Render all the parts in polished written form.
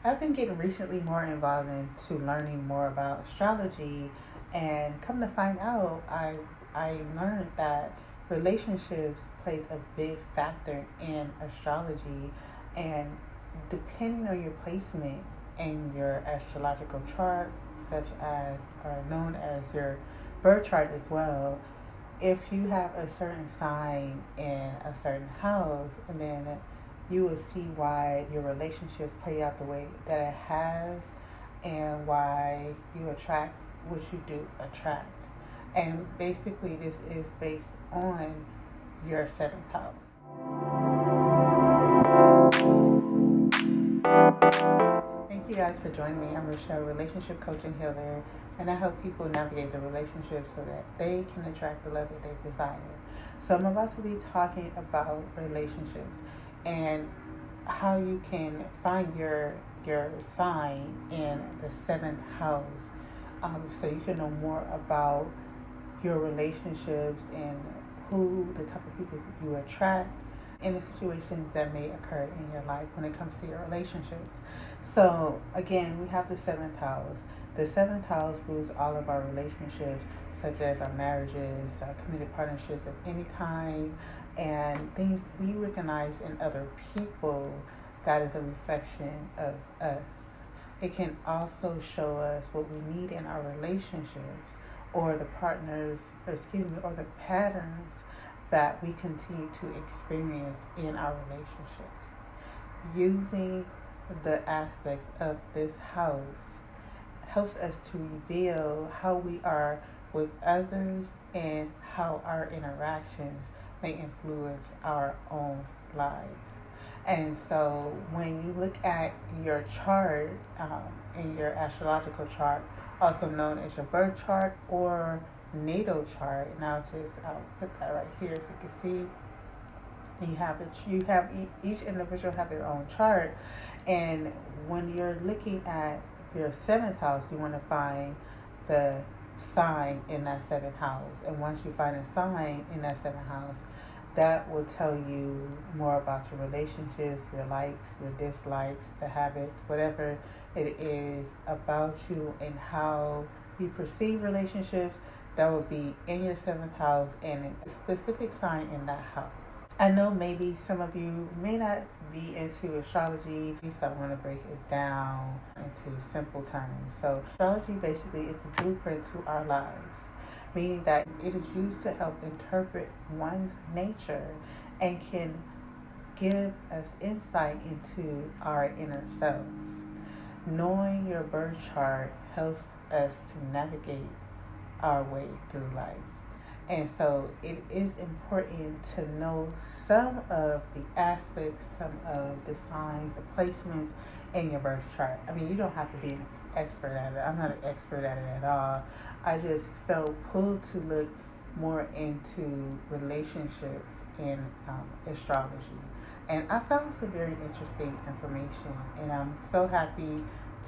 I've been getting recently more involved into learning more about astrology, and come to find out, I learned that relationships plays a big factor in astrology, and depending on your placement in your astrological chart, such as or known as your birth chart as well, if you have a certain sign in a certain house, and then you will see why your relationships play out the way that it has, and why you attract what you do attract. And basically, this is based on your seventh house. Thank you guys for joining me. I'm Rochelle, relationship coach and healer, and I help people navigate their relationships so that they can attract the love that they desire. So I'm about to be talking about relationships and how you can find your sign in the seventh house, so you can know more about your relationships and who the type of people you attract and the situations that may occur in your life when it comes to your relationships. So again, we have the seventh house. The seventh house rules all of our relationships, such as our marriages, our committed partnerships of any kind, and things we recognize in other people that is a reflection of us. It can also show us what we need in our relationships, or the partners, or the patterns that we continue to experience in our relationships. Using the aspects of this house helps us to reveal how we are with others and how our interactions may influence our own lives. And so when you look at your chart, in your astrological chart, also known as your birth chart or natal chart, and I'll put that right here so you can see. Each individual have their own chart, and when you're looking at your seventh house, you want to find the sign in that seventh house. And once you find a sign in that seventh house, that will tell you more about your relationships, your likes, your dislikes, the habits, whatever it is about you and how you perceive relationships. That will be in your seventh house and a specific sign in that house. I know maybe some of you may not be into astrology, so I'm going to break it down into simple terms. So astrology basically is a blueprint to our lives, meaning that it is used to help interpret one's nature and can give us insight into our inner selves. Knowing your birth chart helps us to navigate our way through life. And so it is important to know some of the aspects, some of the signs, the placements in your birth chart. I mean, you don't have to be an expert at it. I'm not an expert at it at all. I just felt pulled to look more into relationships in astrology. And I found some very interesting information, and I'm so happy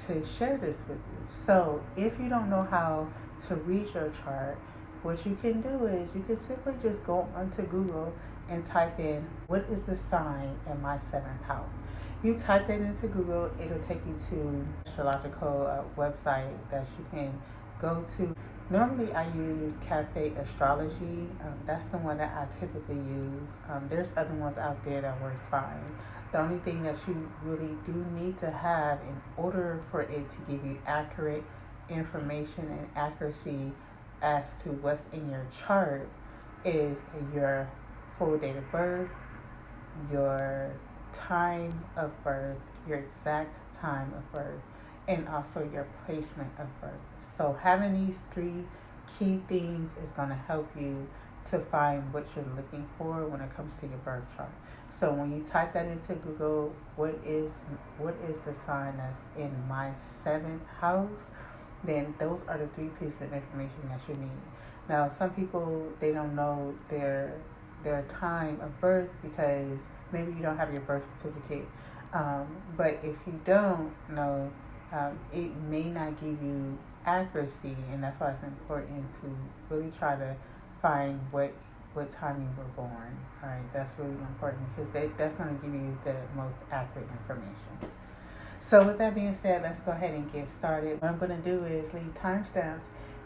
to share this with you. So if you don't know how to read your chart, what you can do is you can simply just go onto Google and type in, what is the sign in my seventh house? You type that into Google, it'll take you to an astrological website that you can go to. Normally I use Cafe Astrology. That's the one that I typically use. There's other ones out there that works fine. The only thing that you really do need to have in order for it to give you accurate information and accuracy as to what's in your chart is your full date of birth, your time of birth, your exact time of birth, and also your placement of birth. So having these three key things is going to help you to find what you're looking for when it comes to your birth chart. So when you type that into Google, what is the sign that's in my seventh house, then those are the three pieces of information that you need. Now, some people, they don't know their time of birth because maybe you don't have your birth certificate. But if you don't know, it may not give you accuracy, and that's why it's important to really try to find what time you were born. All right, that's really important because that's going to give you the most accurate information. So with that being said, let's go ahead and get started. What I'm going to do is leave timestamps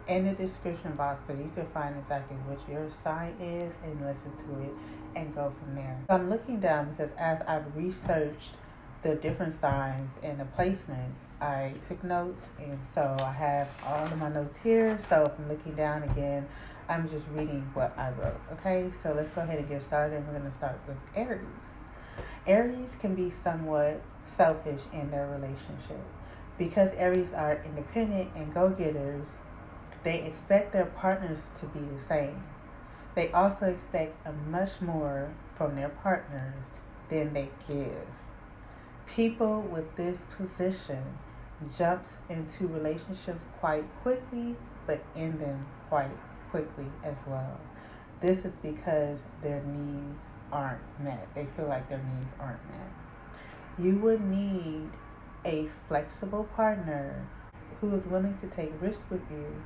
in the description box so you can find exactly what your sign is and listen to it and go from there. So I'm looking down because as I've researched the different signs and the placements, I took notes, and so I have all of my notes here. So if I'm looking down again, I'm just reading what I wrote. Okay, so let's go ahead and get started. We're going to start with Aries. Aries can be somewhat selfish in their relationship. Because Aries are independent and go-getters, they expect their partners to be the same. They also expect much more from their partners than they give. People with this position jumps into relationships quite quickly, but end them quite quickly as well. This is because their needs aren't met. They feel like their needs aren't met. You would need a flexible partner who is willing to take risks with you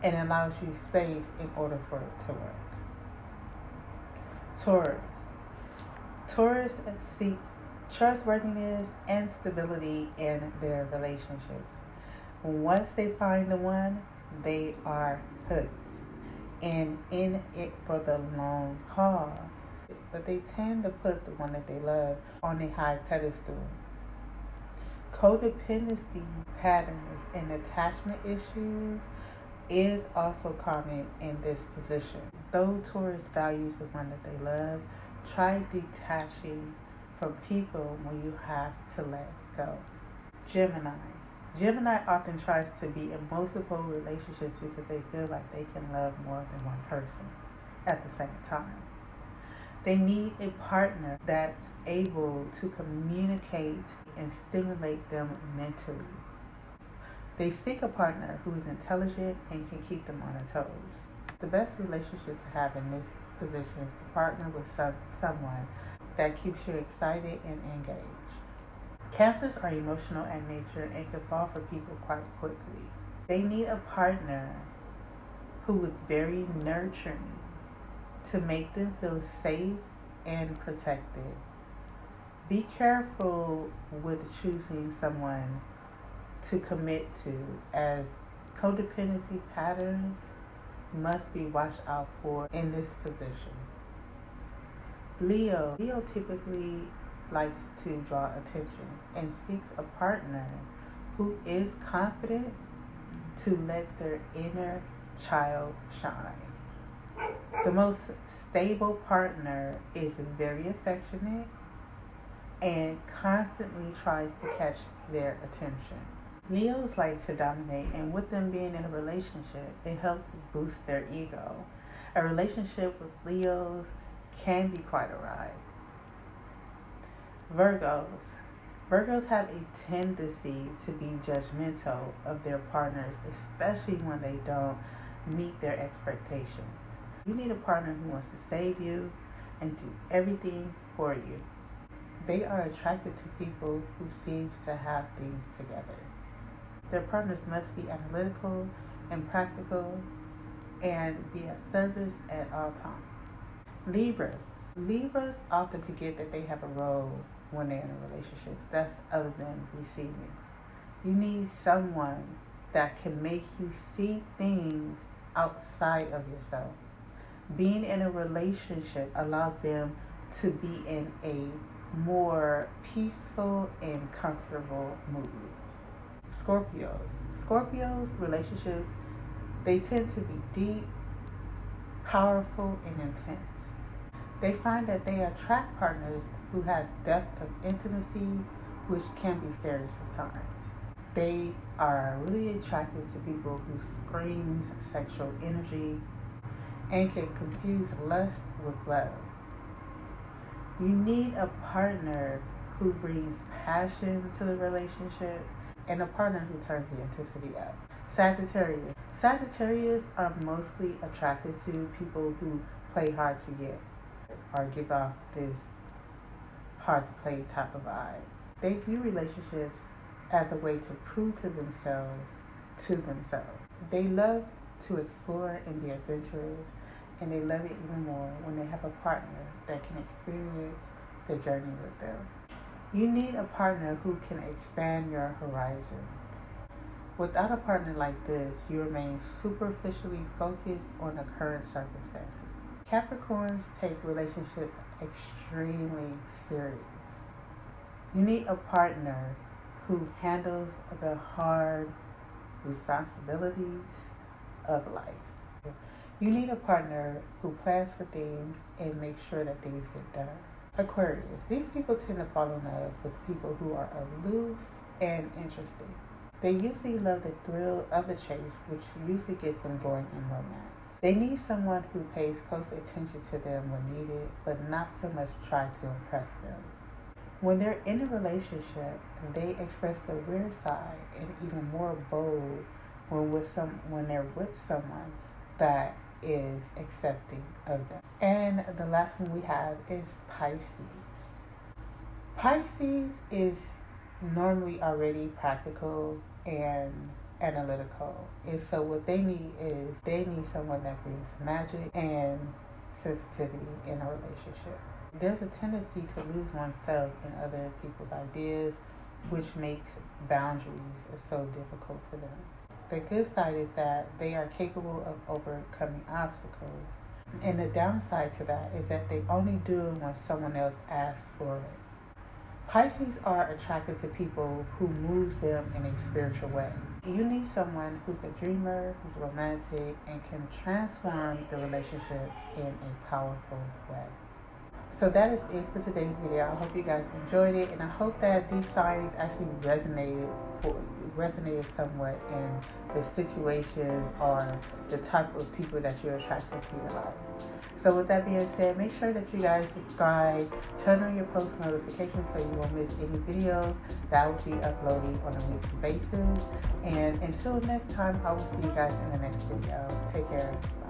and allows you space in order for it to work. Taurus seeks trustworthiness and stability in their relationships. Once they find the one, they are hooked and in it for the long haul. But they tend to put the one that they love on a high pedestal. Codependency patterns and attachment issues is also common in this position. Though Taurus values the one that they love, try detaching from people when you have to let go. Gemini often tries to be in multiple relationships because they feel like they can love more than one person at the same time. They need a partner that's able to communicate and stimulate them mentally. They seek a partner who is intelligent and can keep them on their toes. The best relationship to have in this position is to partner with someone that keeps you excited and engaged. Cancers are emotional at nature and can fall for people quite quickly. They need a partner who is very nurturing to make them feel safe and protected. Be careful with choosing someone to commit to, as codependency patterns must be watched out for in this position. Leo typically likes to draw attention and seeks a partner who is confident to let their inner child shine. The most stable partner is very affectionate and constantly tries to catch their attention. Leos like to dominate, and with them being in a relationship, it helps boost their ego. A relationship with Leos can be quite a ride. Virgos have a tendency to be judgmental of their partners, especially when they don't meet their expectations. You need a partner who wants to save you and do everything for you. They are attracted to people who seem to have things together. Their partners must be analytical and practical and be of service at all times. Libras often forget that they have a role when they're in a relationship. That's other than receiving. You need someone that can make you see things outside of yourself. Being in a relationship allows them to be in a more peaceful and comfortable mood. Scorpios relationships, they tend to be deep, powerful, and intense. They find that they attract partners who has depth of intimacy, which can be scary sometimes. They are really attracted to people who screams sexual energy and can confuse lust with love. You need a partner who brings passion to the relationship and a partner who turns the intensity up. Sagittarius are mostly attracted to people who play hard to get or give off this hard to play type of vibe. They view relationships as a way to prove to themselves. They love to explore and be adventurous, and they love it even more when they have a partner that can experience the journey with them. You need a partner who can expand your horizons. Without a partner like this, you remain superficially focused on the current circumstances. Capricorns take relationships extremely serious. You need a partner who handles the hard responsibilities of life. You need a partner who plans for things and makes sure that things get done. Aquarius. These people tend to fall in love with people who are aloof and interesting. They usually love the thrill of the chase, which usually gets them going in romance. They need someone who pays close attention to them when needed, but not so much try to impress them. When they're in a relationship, they express their weird side and even more bold when they're with someone that is accepting of them. And the last one we have is Pisces. Pisces is normally already practical and analytical. And so what they need is someone that brings magic and sensitivity in a relationship. There's a tendency to lose oneself in other people's ideas, which makes boundaries so difficult for them. The good side is that they are capable of overcoming obstacles. And the downside to that is that they only do it when someone else asks for it. Pisces are attracted to people who move them in a spiritual way. You need someone who's a dreamer, who's romantic, and can transform the relationship in a powerful way. So that is it for today's video. I hope you guys enjoyed it, and I hope that these signs actually resonated somewhat in the situations or the type of people that you're attracted to in your life. So with that being said, make sure that you guys subscribe, turn on your post notifications so you won't miss any videos that will be uploading on a weekly basis. And until next time, I will see you guys in the next video. Take care. Bye.